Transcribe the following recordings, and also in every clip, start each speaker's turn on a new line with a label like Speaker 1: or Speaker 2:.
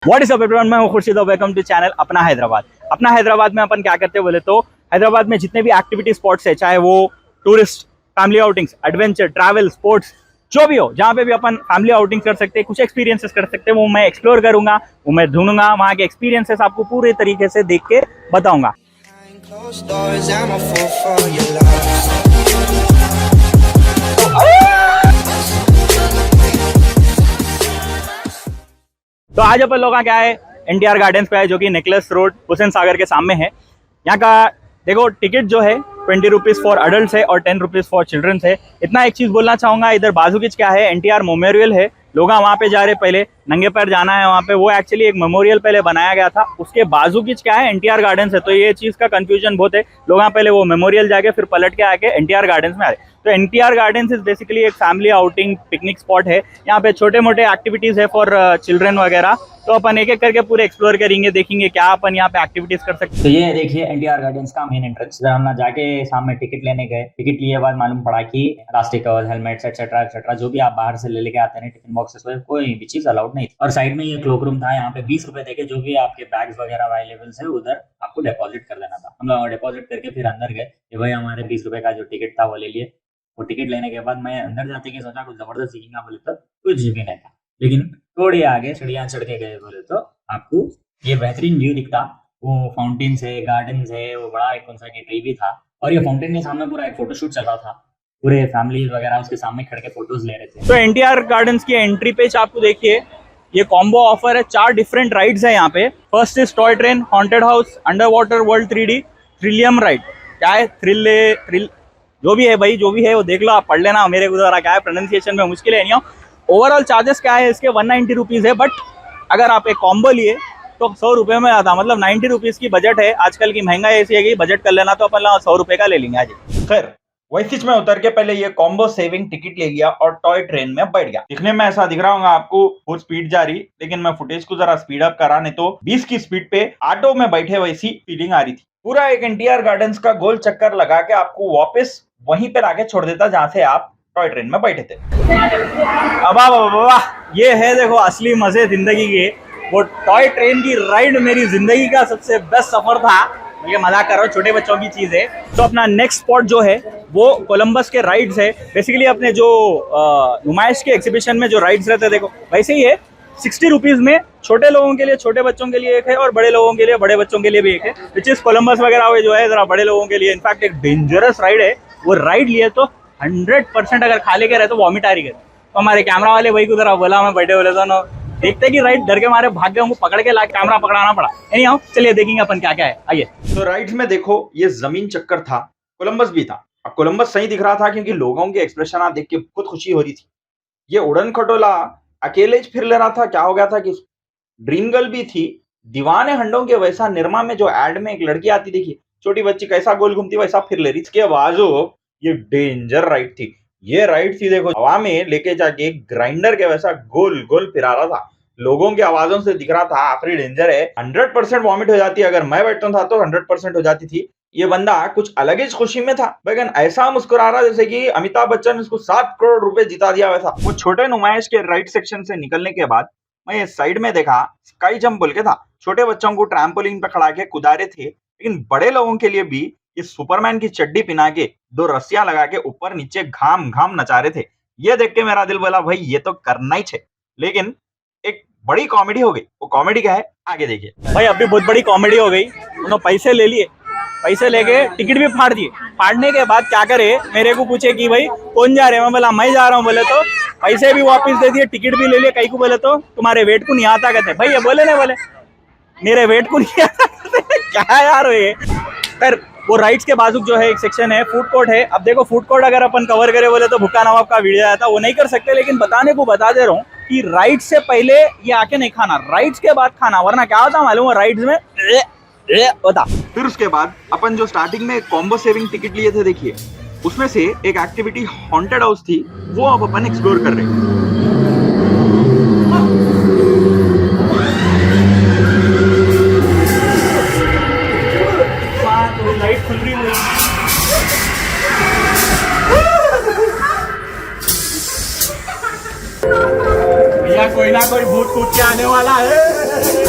Speaker 1: What is up everyone, मैं हूं खुर्शीद और वेलकम टू चैनल अपना हैदराबाद। अपना हैदराबाद में अपन क्या करते हैं बोले तो हैदराबाद में जितने भी एक्टिविटी स्पॉट्स है, चाहे वो tourist, family outings, adventure, travel, sports, जो भी हो, जहाँ पे भी अपन फैमिली आउटिंग कर सकते हैं, कुछ एक्सपीरियंसेस कर सकते हैं, वो मैं एक्सप्लोर करूंगा, वो मैं ढूंढूंगा, वहाँ के एक्सपीरियंसेस आपको पूरे तरीके से देख के बताऊंगा। तो आज अपन लोग क्या है, एनटीआर गार्डन्स पे है, जो कि नेकलेस रोड हुसैन सागर के सामने है। यहाँ का देखो टिकट जो है 20 रुपीज़ फॉर अडल्ट है और 10 रुपीज़ फॉर चिल्ड्रंस है। इतना एक चीज़ बोलना चाहूँगा, इधर बाजू की क्या है, एनटीआर मेमोरियल है। लोग वहाँ पे जा रहे, पहले नंगे पैर जाना है वहाँ पे, वो एक्चुअली एक मेमोरियल पहले बनाया गया था। उसके बाजू की क्या है, एनटीआर गार्डन्स है। तो ये चीज़ का कंफ्यूजन बहुत है, लोग वहाँ पहले वो मेमोरियल जाके फिर पलट के आके एनटीआर गार्डन्स में आ रहे। तो एनटीआर गार्डन्स इज बेसिकली एक फैमिली आउटिंग पिकनिक स्पॉट है। यहाँ पे छोटे मोटे एक्टिविटीज़ है फॉर चिल्ड्रन वगैरह। तो अपन एक एक करके पूरे एक्सप्लोर करेंगे, देखेंगे क्या अपन यहाँ पे एक्टिविटीज कर सकते हैं।
Speaker 2: तो ये देखिए एनटीआर गार्डन्स का मेन एंट्रेंस। जब हम ना जाके सामने टिकट लेने गए, टिकट लिए बाद मालूम पड़ा कि plastic cover, helmets etcetera etcetera जो भी आप बाहर से ले लेके आते हैं टिफिन बॉक्सेस में, कोई भी चीज अलाउड नहीं थी। और साइड में ये क्लोक रूम था, यहाँ पे 20 रुपए देके जो भी आपके बैग्स वगैरह अवेलेबल है उधर आपको डिपॉजिट कर देना था। हम लोग डिपॉजिट करके फिर अंदर गए कि भाई हमारे 20 रुपए का जो टिकट था वो ले लिए। वो टिकट लेने के बाद मैं अंदर जाते कि सोचा कुछ जबरदस्त सीखेंगे, बोले तो कुछ भी नहीं था। लेकिन थोड़ी आगे सीढ़ियां चढ़ के गए बोले तो आपको ये बेहतरीन व्यू दिखता। वो फाउंटेन है, गार्डन है, वो बड़ा एक कौन सा ट्री भी था। और ये फाउंटेन के सामने पूरा एक फोटोशूट चल रहा था, पूरे फैमिली वगैरह उसके सामने खड़े के फोटोज ले रहे थे।
Speaker 1: तो एनटीआर गार्डन्स की एंट्री पेज आपको देखिए, ये कॉम्बो ऑफर है। 4 डिफरेंट राइड्स है यहाँ पे। First is toy train, haunted house, under water world 3D, thrillium ride. क्या है थ्रिल जो भी है भाई, जो भी है वो देख लो, आप पढ़ लेना। मेरे द्वारा क्या है, प्रोनाउंसिएशन में मुश्किल है नहीं हो। ओवरऑल चार्जेस क्या है इसके 190 रुपीज़ है। बट अगर आप एक कॉम्बो लिए तो 100 रुपये में आता, मतलब 90 रुपीज़ की बजट है। आजकल की महंगाई ऐसी है कि बजट कर लेना तो अपन 100 रुपये का ले लेंगे आज। खैर वैसे में उतर के पहले ये कॉम्बो सेविंग टिकट ले लिया और टॉय ट्रेन में बैठ गया। दिखने में ऐसा दिख रहा होगा आपको बहुत स्पीड जा रही, लेकिन मैं फुटेज को जरा स्पीड अप करा, नहीं तो 20 की स्पीड पे ऑटो में बैठे वैसी फीलिंग आ रही थी। पूरा एक एनटीआर गार्डन्स का गोल चक्कर लगा के आपको वापस वहीं पे लाके छोड़ देता जहां से आप टॉय ट्रेन में बैठे थे। अब ये है देखो असली मजे जिंदगी के। वो टॉय ट्रेन की राइड मेरी जिंदगी का सबसे बेस्ट सफर था। ये मजाक कर रहा हूँ, छोटे बच्चों की चीज है। तो अपना नेक्स्ट स्पॉट जो है वो कोलंबस के राइड्स है। बेसिकली अपने जो नुमाइश के एग्जीबिशन में जो राइड्स रहते हैं, देखो वैसे ही है। 60 रुपीज़ में छोटे लोगों के लिए, छोटे बच्चों के लिए एक है, और बड़े लोगों के लिए, बड़े बच्चों के लिए भी एक है। विच इज कोलंबस वगैरह जो है जरा बड़े लोगों के लिए। इनफैक्ट एक डेंजरस राइड है। वो राइड लिए तो 100% अगर खा लेके रहे तो वॉमिट आ रही है। तो हमारे कैमरा वाले भाई को जरा बोला, मैं बैठे बोले तो ना देखते कि राइड डर के मारे भाग गए, उनको पकड़ के ला कैमरा पकड़ाना पड़ा। नहीं आओ चलिए देखेंगे अपन क्या क्या है, आइए। तो राइड्स में देखो ये जमीन चक्कर था, कोलंबस भी था। अब कोलंबस सही दिख रहा था क्योंकि लोगों के एक्सप्रेशन आप देख के बहुत खुशी हो रही थी। ये उड़न खटोला अकेले ही फिर ले रहा था। क्या हो गया था कि ड्रीम गर्ल भी थी, दीवाने हंडों के वैसा। निर्मा में जो एड में एक लड़की आती देखी, छोटी बच्ची कैसा गोल घूमती वैसा फिर ले रही थी। आवाजो ये डेंजर राइड थी। ये राइड थी देखो, हवा में लेके जाके ग्राइंडर के वैसा गोल गोल फिरा रहा था। लोगों की आवाजों से दिख रहा था आखिरी डेंजर है। 100% वॉमिट हो जाती, अगर मैं बैठता था तो 100% हो जाती थी। ये बंदा कुछ अलग ही खुशी में था, लेकिन ऐसा मुस्कुरा रहा जैसे कि अमिताभ बच्चन ने उसको 7 करोड़ रुपए जिता दिया वैसा। वो छोटे नुमाइश के राइड सेक्शन से निकलने के बाद मैं ये साइड में देखा, स्काई जंप बोल के था। छोटे बच्चों को ट्रैम्पोलिन पे खड़ा के कुदा रहे थे, लेकिन बड़े लोगों के लिए भी ये सुपरमैन की चड्डी पिना के 2 रस्सियां लगा के ऊपर नीचे घाम घाम नचा रहे थे। ये देख के मेरा दिल बोला भाई ये तो करना ही चाहिए। लेकिन एक बड़ी कॉमेडी हो गई। वो कॉमेडी क्या है आगे देखिए। भाई अभी बहुत बड़ी कॉमेडी हो गई। उन्होंने पैसे ले लिए, पैसे लेके टिकट भी फाड़ दिए। फाड़ने के बाद क्या करे, मेरे को पूछे कि भाई कौन जा रहे हैं। मैं बोला मैं जा रहा हूँ। बोले तो पैसे भी वापस दे दिए, टिकट भी ले लिए। कई को बोले तो तुम्हारे वेट को नहीं आता कहते। भाई ये बोले नहीं, बोले मेरे वेट को नहीं आता क्या यार ये। पर वो राइड्स के बाजू जो है एक सेक्शन है, फूड कोर्ट है। अब देखो फूड कोर्ट अगर अपन कवर करें बोले तो भुक्का नवाब का वीडियो आया था, वो नहीं कर सकते। लेकिन बताने को बता दे रहा हूँ कि राइड से पहले ये आके नहीं खाना, राइड्स के बाद खाना, वरना क्या होता मालूम है राइड्स में होता। फिर उसके बाद अपन जो स्टार्टिंग में कॉम्बो सेविंग टिकट लिए थे, देखिए उसमें से एक एक्टिविटी हॉन्टेड हाउस थी, वो अब अपन एक्सप्लोर कर रहे हैं। लाइट खुल रही है। भैया कोई ना कोई भूत कूद के आने वाला है।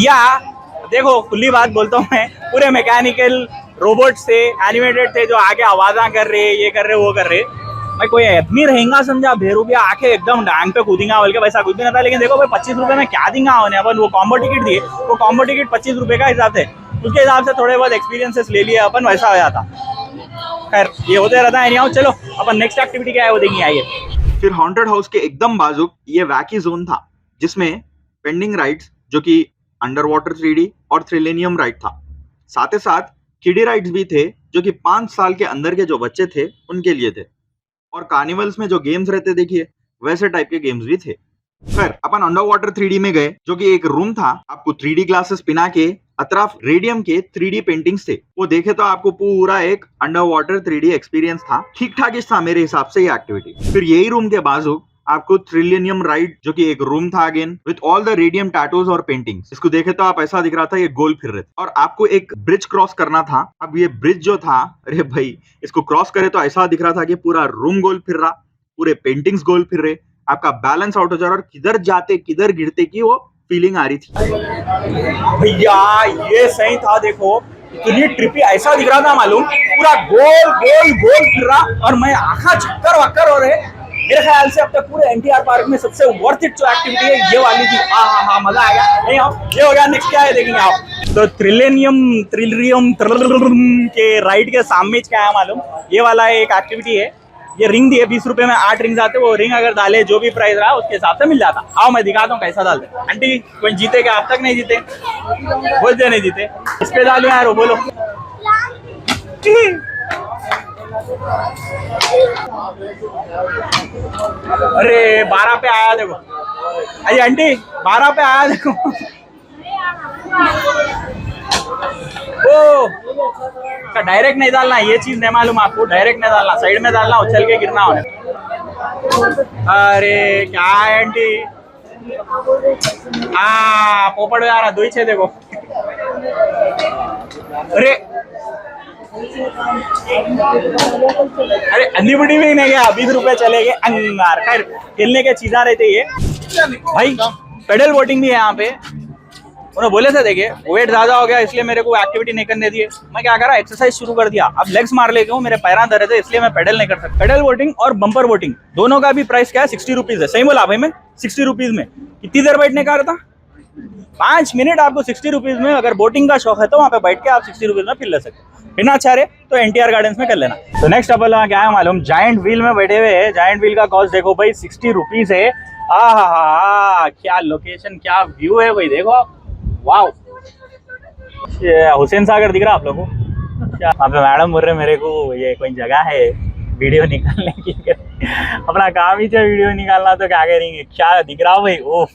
Speaker 1: भैया देखो खुली बात बोलता हूँ मैं, पूरे मैकेनिकल रोबोट्स थे, एनिमेटेड थे, जो आगे आवाजा कर रहे, ये कर रहे, वो कर रहे। भाई कोई आदमी रहेगा समझा बेरूपिया आके एकदम डांग पे कूदेगा बोल के वैसा कुछ भी नहीं था। लेकिन देखो भाई 25 रुपए में क्या देंगे उन्हें, अपन वो कॉम्बो टिकट दिए, वो कॉम्बो टिकट 25 रुपए का हिसाब थे, उसके हिसाब से थोड़े बहुत एक्सपीरियंसेस ले लिए अपन, वैसा हो जाता। खैर ये होते रहता है। चलो अपन नेक्स्ट एक्टिविटी क्या है वो देंगे, आइए।
Speaker 3: फिर हॉन्टेड हाउस के एकदम बाजू ये वैकी जोन था, जिसमें पेंडिंग राइड्स जो कि अंडर वाटर 3D और थ्रिलेनियम राइड था, साथ ही साथ किडी राइड्स भी थे जो कि 5 साल के अंदर के जो बच्चे थे उनके लिए थे, और कार्निवल्स में जो गेम्स रहते देखिए वैसे टाइप के गेम्स भी थे। फिर अपन अंडर वाटर 3D में गए, जो कि एक रूम था, आपको 3D ग्लासेस पिना के अतराफ रेडियम के 3D पेंटिंग्स थे, वो देखे तो आपको पूरा एक अंडर वाटर 3D एक्सपीरियंस था। ठीक ठाक ही था मेरे हिसाब से ये एक्टिविटी। फिर यही रूम के बाजू आपको थ्रिलेनियम राइड, जो कि एक रूम था again with all the radium tattoos और पेंटिंग्स। इसको देखे तो आप ऐसा दिख रहा था ये गोल फिर रहे थे, और आपको एक ब्रिज क्रॉस करना था। अब ये ब्रिज जो था, अरे भाई इसको क्रॉस करे तो ऐसा दिख रहा था कि पूरा रूम गोल फिर रहा, पूरे पेंटिंग्स गोल फिर रहे, आपका बैलेंस आउट हो जा रहा, और किधर जाते किधर गिरते की वो फीलिंग आ रही थी।
Speaker 1: भैया ये सही था, देखो इतनी ट्रिपी ऐसा दिख रहा था मालूम, पूरा गोल गोल गोल फिर रहा, और मैं आंखा चक्कर वक्कर हो रहे। मेरे ख्याल से अब तक पूरे एनटीआर पार्क में सबसे वर्थ इट जो एक्टिविटी है ये वाली थी। हाँ मजा आएगा। नहीं आओ, ये हो गया। नेक्स्ट क्या है देखेंगे आप। तो थ्रिलियम के राइड के सामने क्या है मालूम, ये वाला एक एक्टिविटी है। ये रिंग दिए 20 रुपए में 8 रिंग्स आते, वो रिंग अगर डाले जो भी प्राइस रहा उसके हिसाब से मिल जाता। आओ मैं दिखाता हूँ कैसा डालते। आंटी कोई जीते क्या? अब तक नहीं जीते, बोलते नहीं जीते। इस पे डालो यार, वो बोलो। अरे 12 पे आया देखो। अरे आंटी 12 पे आया देखो। ओ डायरेक्ट नहीं डालना, ये चीज नहीं मालूम आपको, डायरेक्ट नहीं डालना, साइड में डालना, उछल के गिरना होने। अरे क्या है आंटी, पोपड़ आ रहा, दो ही छे देखो। अरे अन्नी बुढ़ी भी नहीं गया, 20 रुपए चले गए अंगार। खैर खेलने के चीजा रहते ये भाई। पेडल बोटिंग भी है यहाँ पे। उन्होंने बोले थे देखिए वेट ज्यादा हो गया इसलिए मेरे को एक्टिविटी नहीं करने दिए। मैं क्या करा, एक्सरसाइज शुरू कर दिया। अब लेग्स मार लेके हूँ, मेरे पैर दर्द है इसलिए मैं पेडल नहीं कर सकता। पेडल बोटिंग और बम्पर बोटिंग दोनों का भी प्राइस क्या है, 60 रुपीज है। सही बोला भाई मैं, 60 रुपीज में कितनी देर बैठने का रहता, 5 मिनट आपको 60 रुपीज में। अगर बोटिंग का शौक है तो वहाँ पे बैठ के आप 60 रुपीज में फिर ले सकते। बिना अच्छा रहे तो एनटीआर गार्डन्स में कर लेना। तो नेक्स्ट अपन क्या है मालूम, जायंट व्हील में बैठे हुए हैं। जायंट व्हील का कॉस्ट देखो भाई 60 रुपीज है। क्या लोकेशन, क्या व्यू है भाई, देखो आप। वाओ, हुसैन सागर दिख रहा आप लोगों को। वहाँ पे मैडम बोल रहे मेरे को ये कोई जगह है वीडियो निकालने की। अपना काम ही है वीडियो निकालना, तो क्या करेंगे। क्या दिख रहा भाई, ओह।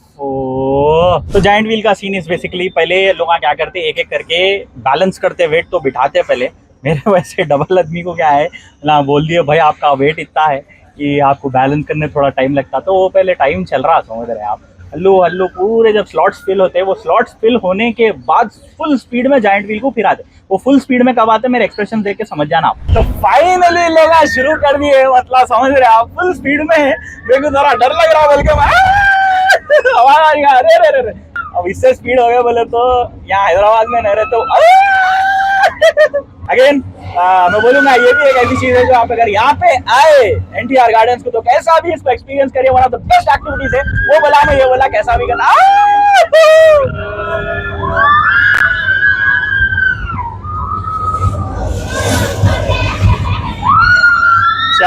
Speaker 1: तो जायंट व्हील का सीन इज बेसिकली, पहले लोग क्या करते एक एक करके बैलेंस करते, वेट तो बिठाते पहले। मेरे वैसे डबल आदमी को क्या है ना, बोल दिए भाई आपका वेट इतना है कि आपको बैलेंस करने थोड़ा टाइम लगता। तो वो पहले टाइम चल रहा, समझ रहे आप। हल्लू पूरे जब स्लॉट्स फिल होते हैं, वो स्लॉट्स फिल होने के बाद फुल स्पीड में जायंट व्हील को फिराते। वो फुल स्पीड में कब आते, मेरे एक्सप्रेशन देख के समझ जाना आप। तो फाइनली लोग शुरू कर दिए, मतलब समझ रहे आप, फुल स्पीड में। मेरे को थोड़ा डर लग रहा, बल्कि आवाज आ रही है, अरे। अब इससे स्पीड हो गया बोले तो यहाँ हैदराबाद में नहीं रहे तो अगेन मैं बोलूंगा ये भी एक ऐसी चीज है जो आप अगर यहाँ पे आए एनटीआर गार्डन्स को तो कैसा भी इसको एक्सपीरियंस करिए। One of the best activities है। वो बोला मैं, ये बोला कैसा भी करना।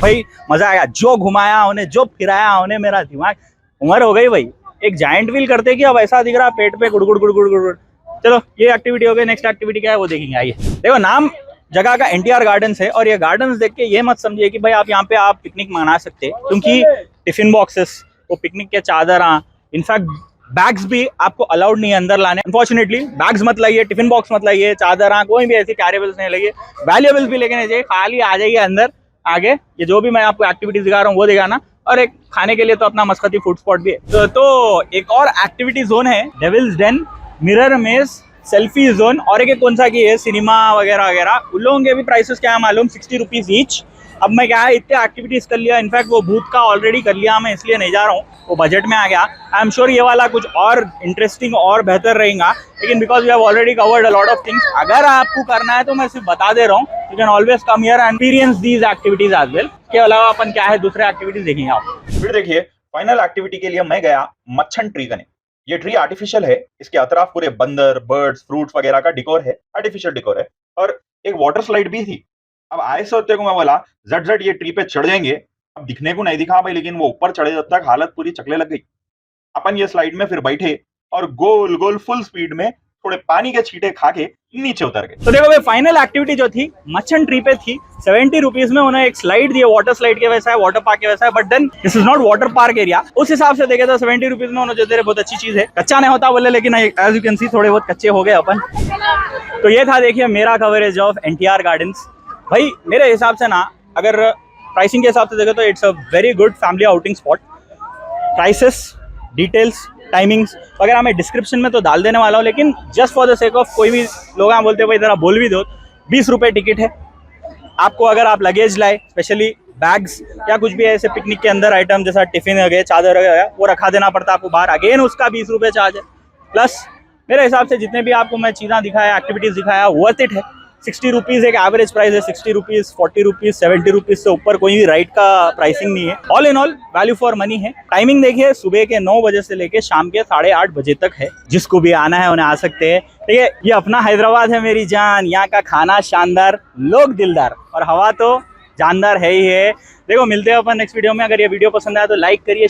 Speaker 1: भाई मजा आया, जो घुमाया उन्हें, जो फिराया उन्हें, मेरा दिमाग उम्र हो गई भाई। एक जायंट व्हील करते कि अब ऐसा दिख रहा पेट पे गुड़गुड़ गुड़गुड़ गुड़गुड़। चलो ये एक्टिविटी हो गई, नेक्स्ट एक्टिविटी क्या है वो देखेंगे, आइए। देखो नाम जगह का एनटीआर गार्डन्स है, और ये गार्डन्स देख के ये मत समझिए कि भाई आप यहाँ पे आप पिकनिक मना सकते हैं, क्योंकि टिफिन बॉक्सेस, वो पिकनिक के चादर, इनफैक्ट बैग्स भी आपको अलाउड नहीं है अंदर लाने। अनफॉर्चुनेटली बैग्स मत लाइए, टिफिन बॉक्स मत लाइए, चादर, कोई भी ऐसी कैरेबल्स नहीं लाइए। वैल्यूएबल्स भी लेके नहीं चाहिए, खाली आ जाइए अंदर। आगे ये जो भी मैं आपको एक्टिविटीज दिखा रहा हूँ वो दिखाना, और एक खाने के लिए तो अपना मस्कती फूड स्पॉट भी है। तो एक और एक्टिविटी जोन है devil's den, mirror maze, selfie zone, और एक कौन सा की है सिनेमा वगैरह वगैरह। उन लोगों के भी प्राइसेस क्या है मालूम, 60 रुपीज ईच। अब मैं क्या है इतने एक्टिविटीज कर लिया, इनफैक्ट वो भूत का ऑलरेडी कर लिया, मैं इसलिए नहीं जा रहा हूँ, वो बजट में आ गया। आई एम श्योर ये वाला कुछ और इंटरेस्टिंग और बेहतर रहेगा, लेकिन because we have already covered a lot of things, अगर आपको करना है तो मैं सिर्फ बता दे रहा हूँ, you can always come here and experience these activities as well. इसके अलावा अपन क्या है दूसरे एक्टिविटीज देखेंगे आप।
Speaker 3: फिर देखिए फाइनल एक्टिविटी के लिए मैं गया मच्छन ट्री करने। ये ट्री आर्टिफिशियल है, इसके अतराफ पूरे बंदर, बर्ड्स, फ्रूट्स वगैरह का डिकोर है, आर्टिफिशियल डिकोर है, और एक वाटर स्लाइड भी थी। अब आए से होते को मैं बोला झट झट ये ट्री पे चढ़ जाएंगे। अब दिखने को नहीं दिखा भाई, लेकिन वो ऊपर चढ़े जब तक हालत पूरी चकले लग गई। अपन ये स्लाइड में फिर बैठे और गोल गोल फुल स्पीड में थोड़े पानी के छींटे खा के नीचे उतर गए।
Speaker 1: तो देखो भाई फाइनल एक्टिविटी जो थी मच्छन ट्री पे थी। 70 रुपीज में उन्हें एक स्लाइड दिए, वाटर स्लाइड के वैसा है, वाटर पार्क के वैसा है, but then this is not water park area. उस हिसाब से देखे तो 70 रुपीज में उन्होंने जो दे रहे बहुत अच्छी चीज है। कच्चा नहीं होता बोले, लेकिन एज यू कैन सी थोड़े बहुत कच्चे हो गए अपन। तो ये था देखिए मेरा कवरेज ऑफ NTR गार्डन्स। भाई मेरे हिसाब से ना, अगर प्राइसिंग के हिसाब से देखे तो it's a very good family outing spot. Prices, details, timings वगैरह मैं डिस्क्रिप्शन में तो डाल देने वाला हूँ, लेकिन just for the sake of कोई भी लोग यहाँ बोलते हैं भाई जरा बोल भी दो, 20 रुपये टिकट है आपको। अगर आप लगेज लाए, स्पेशली बैग्स या कुछ भी ऐसे पिकनिक के अंदर आइटम जैसा टिफिन हो गए, चादर हो गया, वो रखा देना पड़ता है आपको बाहर, अगेन उसका 20 रुपये चार्ज है। प्लस मेरे हिसाब से जितने भी आपको मैं चीज़ें दिखाया, एक्टिविटीज़ दिखाया, वर्थ इट है। 60 रुपीज़ एक एवरेज प्राइस है, 60 रुपीज़, 40 रुपीज़, 70 रुपीज़ से ऊपर कोई भी राइड का प्राइसिंग नहीं है। All in all value for money है। टाइमिंग देखिए सुबह के 9 बजे से लेके शाम के 8:30 बजे तक है। जिसको भी आना है उन्हें आ सकते हैं। ठीक है, ये अपना हैदराबाद है मेरी जान, यहाँ का खाना शानदार, लोग दिलदार और हवा तो जानदार है ही है। देखो मिलते हैं अपन नेक्स्ट वीडियो में। अगर ये वीडियो पसंद आया तो लाइक करिए,